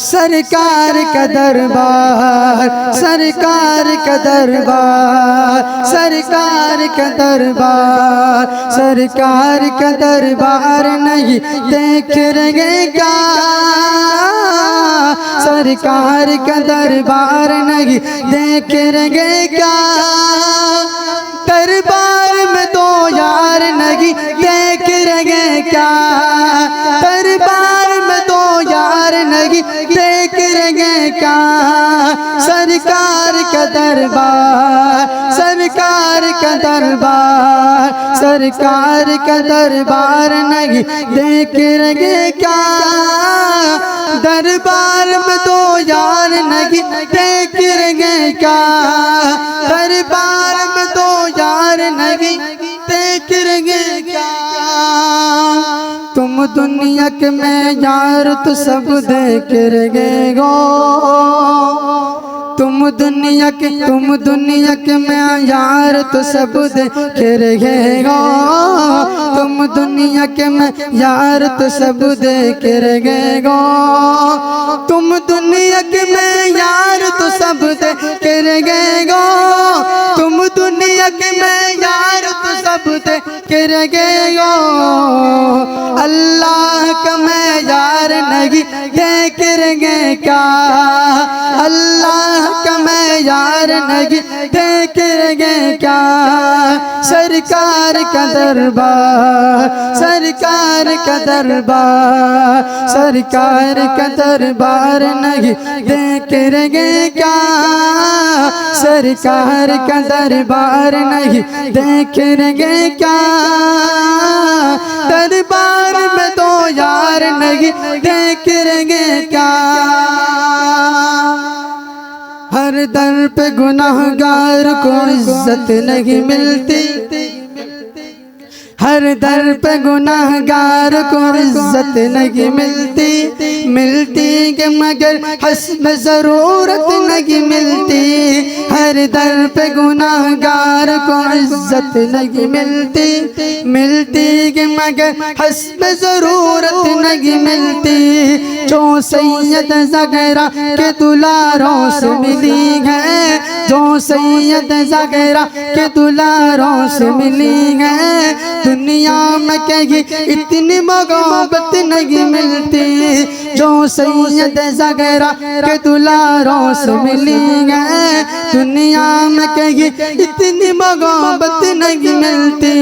सरकार का दरबार, सरकार का दरबार, सरकार का दरबार, सरकार का दरबार नहीं देख रहे क्या, सरकार का दरबार नहीं देख रहे क्या, दरबार में तो यार नहीं देख रहे क्या, दरबार में तो यार नहीं देख रहे क्या, सरकार का दरबार, सरकार का दरबार, सरकार का दरबार नहीं देख रहे क्या, दरबार में तो यार नहीं देख रहे क्या, दरबार में तो यार नहीं देख रहे क्या, तुम दुनिया के में यार तो सब देख रहे हो, तुम दुनिया के में यार तो सब देख रहे हो, तुम दुनिया के में यार तो सब देख रहे हो, तुम दुनिया के में यार तो सब देख रहे हो, तुम दुनिया के में यार तो सब देख रहे हो, अल्लाह का मैं यार नहीं देख रहे क्या, अल्लाह का मैं यार नहीं देख रहे क्या, सरकार का दरबार, सरकार का दरबार, सरकार का दरबार नहीं देख रहे क्या, सरकार का दरबार नहीं देख रहे क्या, दरबार में तो यार नहीं देख रहे क्या, हर दर पे गुनाहगार को इज्जत नहीं मिलती, हर दर पे गुनाहगार को इज्जत नहीं मिलती, मिलती के मगर हस्ब ज़रूरत नहीं मिलती, हर दर पे गुनाहगार को इज्जत नहीं मिलती, मिलती के मगर हस्ब ज़रूरत नहीं मिलती, जो सैयद ज़ग़रा के दुलारों से मिली है, जो सैयद ज़ग़रा के दुलारों से मिली है, दुनिया में कहीं इतनी मोहब्बत नहीं मिलती, जो सैयद ज़ग़रा के दुलारों से मिली है, दुनिया में कहीं इतनी मोहब्बत नहीं मिलती,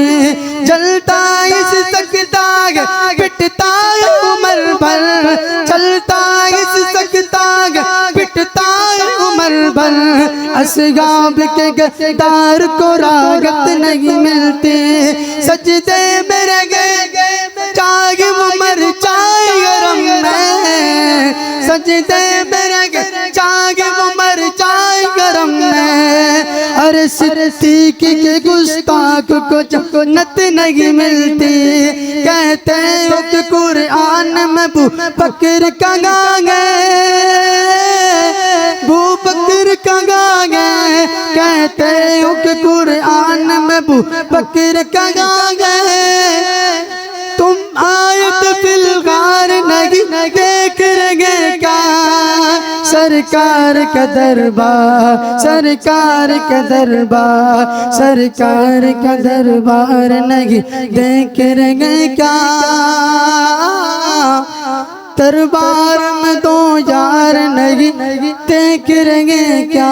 जलता इस सकता है पिटता है उम्र भर, चलता इस सकता है पिटता है उम्र भर, असगाब के गद्दार को राहत नहीं मिलती, सजदे मेरे गए चाहे वो मर चाहे गरम में, सजदे मेरे गए चाहे वो मर चाहे गरम में, अरे सिद्दीक़ के गुस्ताख को जन्नत नहीं मिलती, कहते हो कि कुरान में अबू बकर का गाँगे, अबू बकर का गाँगे, कहते हो कि कुरान में अबू बकर का गाँगे, तुम आयत फिलगार नहीं देख रहे क्या, सरकार का दरबार, सरकार का दरबार, सरकार का दरबार नहीं देख रहे क्या, दरबार में तो यार नहीं देख रहे क्या।